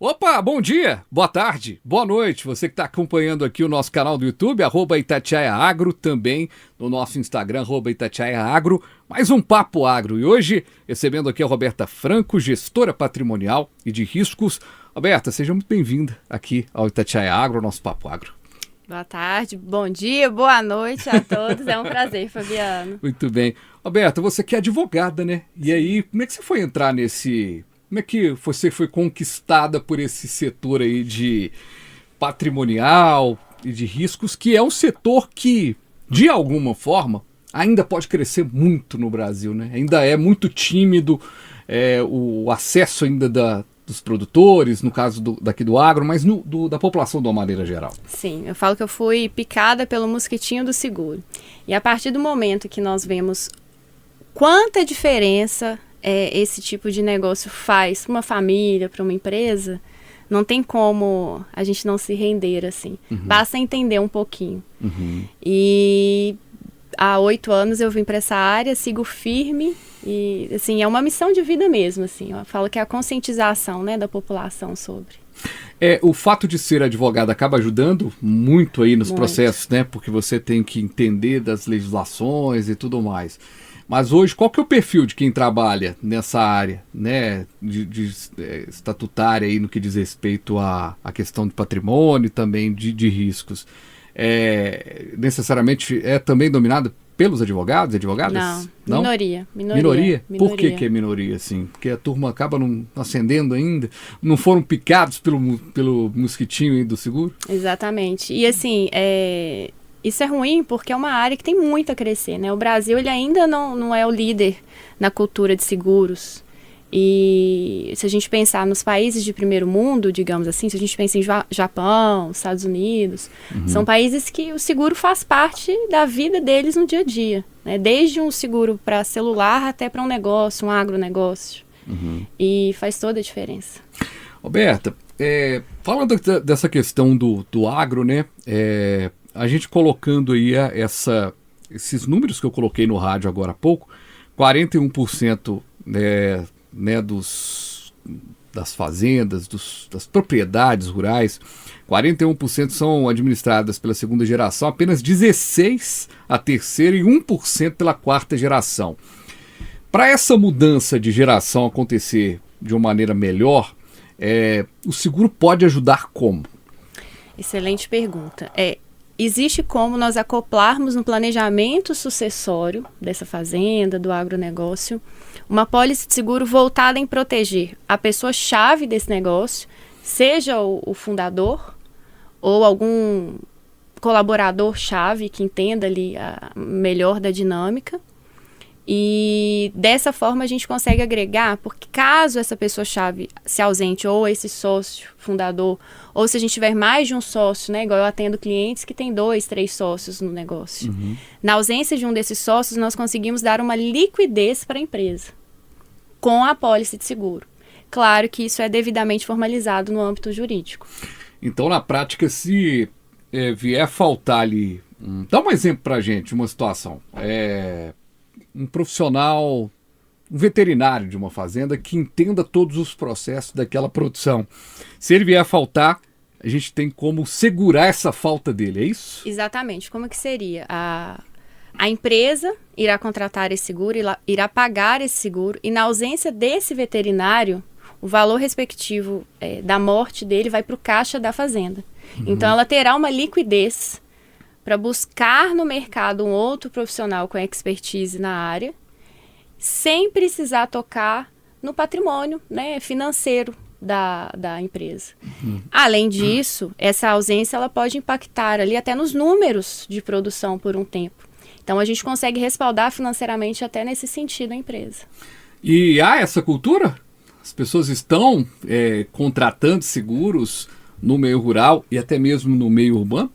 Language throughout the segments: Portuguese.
Opa, bom dia, boa tarde, boa noite. Você que está acompanhando aqui o nosso canal do YouTube, @ItatiaiaAgro, também no nosso Instagram, @ItatiaiaAgro, mais um Papo Agro. E hoje, recebendo aqui a Roberta Franco, gestora patrimonial e de riscos. Roberta, seja muito bem-vinda aqui ao Itatiaia Agro, ao nosso Papo Agro. Boa tarde, bom dia, boa noite a todos. É um prazer, Fabiano. Muito bem. Roberta, você que é advogada, né? E aí, como é que você foi entrar nesse... Como é que você foi conquistada por esse setor aí de patrimonial e de riscos, que é um setor que, de alguma forma, ainda pode crescer muito no Brasil, né? Ainda é muito tímido o acesso ainda dos produtores, no caso daqui do agro, mas da população de uma maneira geral. Sim, eu falo que eu fui picada pelo mosquitinho do seguro. E a partir do momento que nós vemos quanta diferença esse tipo de negócio faz para uma família, para uma empresa, não tem como a gente não se render assim. Uhum. Basta entender um pouquinho. Uhum. E há 8 anos eu vim para essa área, sigo firme e assim, é uma missão de vida mesmo. Assim, eu falo que é a conscientização, né, da população sobre. O fato de ser advogada acaba ajudando muito aí nos processos, né? Porque você tem que entender das legislações e tudo mais. Mas hoje, qual que é o perfil de quem trabalha nessa área, né, de estatutária aí no que diz respeito à questão de patrimônio e também de riscos? Necessariamente é também dominado pelos advogados, advogadas? Não? Minoria? Por que é minoria, assim? Porque a turma acaba não ascendendo ainda? Não foram picados pelo mosquitinho aí do seguro? Exatamente. E assim, isso é ruim porque é uma área que tem muito a crescer, né? O Brasil ele ainda não é o líder na cultura de seguros. E se a gente pensar nos países de primeiro mundo, digamos assim, se a gente pensa em Japão, Estados Unidos, são países que o seguro faz parte da vida deles no dia a dia, né? Desde um seguro para celular até para um negócio, um agronegócio. E faz toda a diferença. Roberta, falando dessa questão do agro, né? A gente colocando aí esses números que eu coloquei no rádio agora há pouco, 41% das fazendas, das propriedades rurais, 41% são administradas pela segunda geração, apenas 16% a terceira e 1% pela quarta geração. Para essa mudança de geração acontecer de uma maneira melhor, o seguro pode ajudar como? Excelente pergunta. Existe como nós acoplarmos no planejamento sucessório dessa fazenda, do agronegócio, uma pólice de seguro voltada em proteger a pessoa-chave desse negócio, seja o fundador ou algum colaborador-chave que entenda ali melhor da dinâmica. E dessa forma a gente consegue agregar, porque caso essa pessoa-chave se ausente, ou esse sócio fundador, ou se a gente tiver mais de um sócio, né, igual eu atendo clientes que tem 2, 3 sócios no negócio. Na ausência de um desses sócios, nós conseguimos dar uma liquidez para a empresa, com a apólice de seguro. Claro que isso é devidamente formalizado no âmbito jurídico. Então, na prática, se vier faltar ali... dá um exemplo para a gente, uma situação. Um profissional, um veterinário de uma fazenda que entenda todos os processos daquela produção. Se ele vier a faltar, a gente tem como segurar essa falta dele, é isso? Exatamente. Como que seria? A empresa irá contratar esse seguro, irá pagar esse seguro, e na ausência desse veterinário, o valor respectivo da morte dele vai para o caixa da fazenda. Então, ela terá uma liquidez para buscar no mercado um outro profissional com expertise na área, sem precisar tocar no patrimônio, né, financeiro da empresa. Além disso, essa ausência ela pode impactar ali até nos números de produção por um tempo. Então, a gente consegue respaldar financeiramente até nesse sentido a empresa. E há essa cultura? As pessoas estão contratando seguros no meio rural e até mesmo no meio urbano?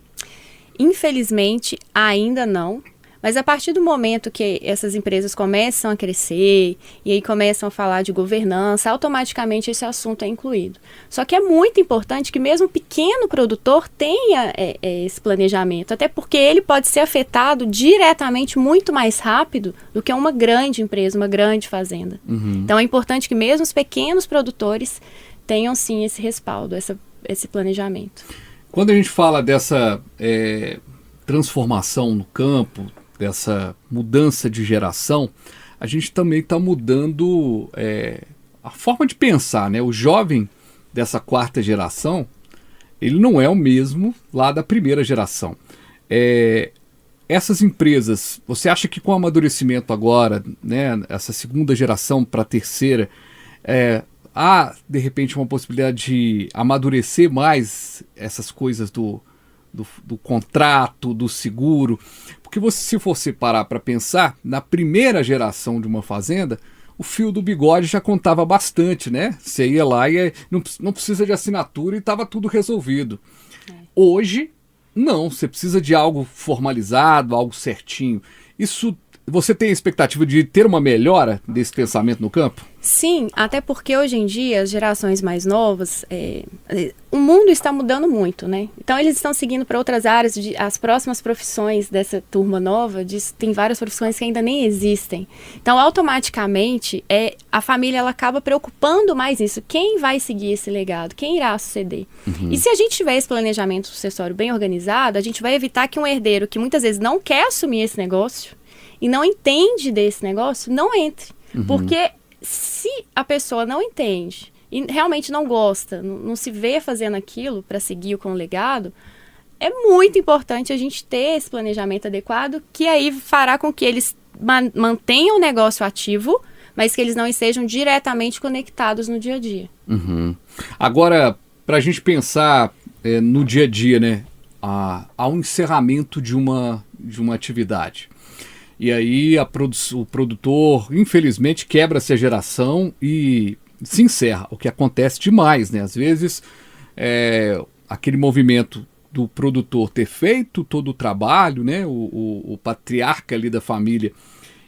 Infelizmente, ainda não. Mas a partir do momento que essas empresas começam a crescer e aí começam a falar de governança, automaticamente esse assunto é incluído. Só que é muito importante que mesmo o pequeno produtor tenha esse planejamento, até porque ele pode ser afetado diretamente muito mais rápido do que uma grande empresa, uma grande fazenda. Então é importante que mesmo os pequenos produtores tenham sim esse respaldo, esse planejamento. Quando a gente fala dessa transformação no campo, dessa mudança de geração, a gente também está mudando a forma de pensar, né? O jovem dessa quarta geração, ele não é o mesmo lá da primeira geração. Essas empresas, você acha que com o amadurecimento agora, né, essa segunda geração para a terceira, há de repente uma possibilidade de amadurecer mais essas coisas do contrato, do seguro? Porque se você parar para pensar, na primeira geração de uma fazenda, o fio do bigode já contava bastante, né? Você ia lá e não precisa de assinatura e estava tudo resolvido. Hoje, não, você precisa de algo formalizado, algo certinho. Isso, você tem a expectativa de ter uma melhora desse pensamento no campo? Sim, até porque hoje em dia as gerações mais novas, o mundo está mudando muito, né? Então eles estão seguindo para outras áreas, as próximas profissões dessa turma nova, tem várias profissões que ainda nem existem. Então automaticamente a família ela acaba preocupando mais nisso. Quem vai seguir esse legado? Quem irá suceder? Uhum. E se a gente tiver esse planejamento sucessório bem organizado, a gente vai evitar que um herdeiro que muitas vezes não quer assumir esse negócio e não entende desse negócio, não entre. Uhum. Porque se a pessoa não entende e realmente não gosta, não se vê fazendo aquilo para seguir com o legado, é muito importante a gente ter esse planejamento adequado, que aí fará com que eles mantenham o negócio ativo, mas que eles não estejam diretamente conectados no dia a dia. Uhum. Agora, para a gente pensar no dia a dia, né, há um encerramento de uma atividade. E aí o produtor, infelizmente, quebra essa geração e se encerra, o que acontece demais, né? Às vezes, aquele movimento do produtor ter feito todo o trabalho, né? O patriarca ali da família,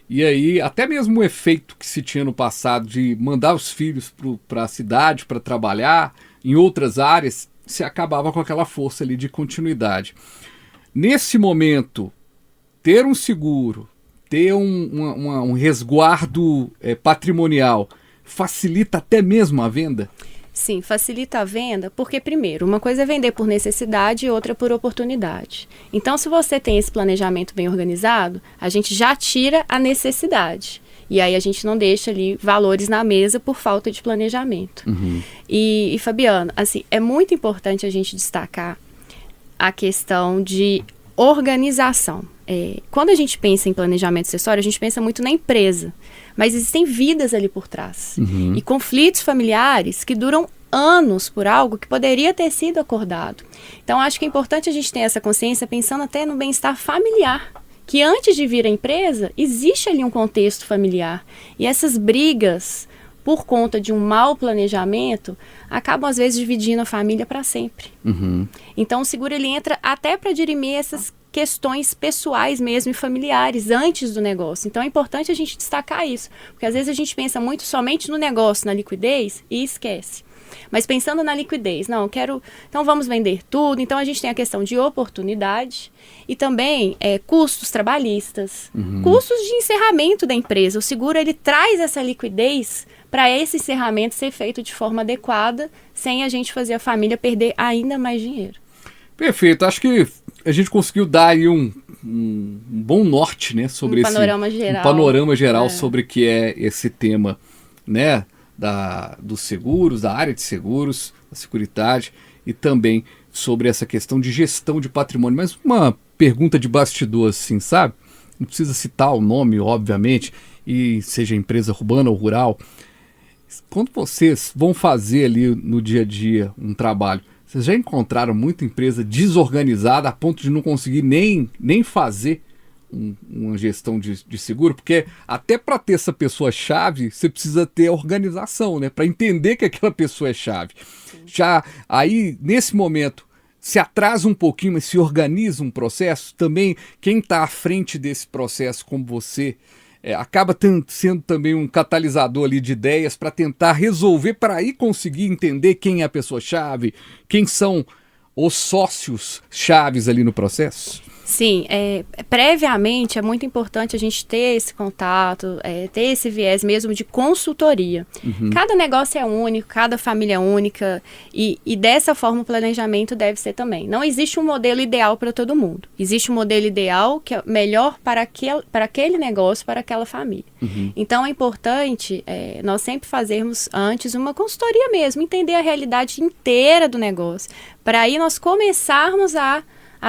e aí até mesmo o efeito que se tinha no passado de mandar os filhos para a cidade para trabalhar em outras áreas, se acabava com aquela força ali de continuidade. Nesse momento, ter um seguro, ter um resguardo patrimonial, facilita até mesmo a venda? Sim, facilita a venda porque, primeiro, uma coisa é vender por necessidade e outra por oportunidade. Então, se você tem esse planejamento bem organizado, a gente já tira a necessidade. E aí a gente não deixa ali valores na mesa por falta de planejamento. Uhum. E Fabiano, assim, é muito importante a gente destacar a questão de organização. Quando a gente pensa em planejamento sucessório, a gente pensa muito na empresa, mas existem vidas ali por trás. Uhum. E conflitos familiares que duram anos por algo que poderia ter sido acordado. Então, acho que é importante a gente ter essa consciência pensando até no bem-estar familiar, que antes de vir a empresa, existe ali um contexto familiar. E essas brigas, por conta de um mau planejamento, acabam às vezes dividindo a família para sempre. Uhum. Então o seguro ele entra até para dirimir essas questões pessoais mesmo e familiares antes do negócio. Então é importante a gente destacar isso, porque às vezes a gente pensa muito somente no negócio, na liquidez e esquece. Mas pensando na liquidez, então vamos vender tudo. Então a gente tem a questão de oportunidade e também custos trabalhistas, custos de encerramento da empresa. O seguro ele traz essa liquidez para esse encerramento ser feito de forma adequada, sem a gente fazer a família perder ainda mais dinheiro. Perfeito, acho que a gente conseguiu dar aí um bom norte, né, sobre um panorama geral sobre o que é esse tema, né, dos seguros, da área de seguros, da Seguridade, e também sobre essa questão de gestão de patrimônio. Mas uma pergunta de bastidor, assim, sabe? Não precisa citar o nome, obviamente, e seja empresa urbana ou rural. Quando vocês vão fazer ali no dia a dia um trabalho, vocês já encontraram muita empresa desorganizada a ponto de não conseguir nem fazer uma gestão de seguro? Porque até para ter essa pessoa-chave, você precisa ter organização, né? Para entender que aquela pessoa é chave. Sim. Já aí, nesse momento, se atrasa um pouquinho, mas se organiza um processo. Também, quem está à frente desse processo, como você, acaba sendo também um catalisador ali de ideias para tentar resolver, para aí conseguir entender quem é a pessoa-chave, quem são os sócios chaves ali no processo? Sim, previamente é muito importante a gente ter esse contato, ter esse viés mesmo de consultoria. Cada negócio é único, cada família é única e dessa forma o planejamento deve ser também. Não existe um modelo ideal para todo mundo. Existe um modelo ideal que é melhor para aquele negócio, para aquela família. Então é importante nós sempre fazermos antes uma consultoria mesmo, entender a realidade inteira do negócio, para aí nós começarmos a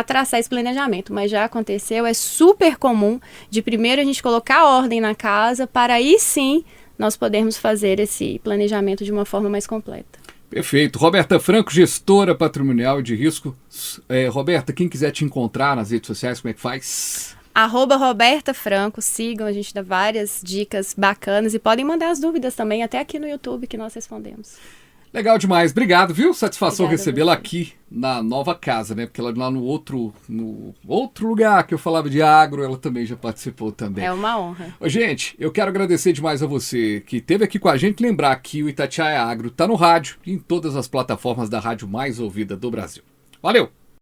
traçar esse planejamento, mas já aconteceu, é super comum de primeiro a gente colocar ordem na casa para aí sim nós podermos fazer esse planejamento de uma forma mais completa. Perfeito. Roberta Franco, gestora patrimonial de risco. Roberta, quem quiser te encontrar nas redes sociais, como é que faz? @Roberta Franco, sigam, a gente dá várias dicas bacanas e podem mandar as dúvidas também, até aqui no YouTube que nós respondemos. Legal demais, obrigado, viu? Satisfação Obrigada recebê-la aqui na nova casa, né? Porque ela lá no outro lugar que eu falava de agro, ela também já participou também. É uma honra. Gente, eu quero agradecer demais a você que esteve aqui com a gente. Lembrar que o Itatiaia Agro está no rádio e em todas as plataformas da rádio mais ouvida do Brasil. Valeu!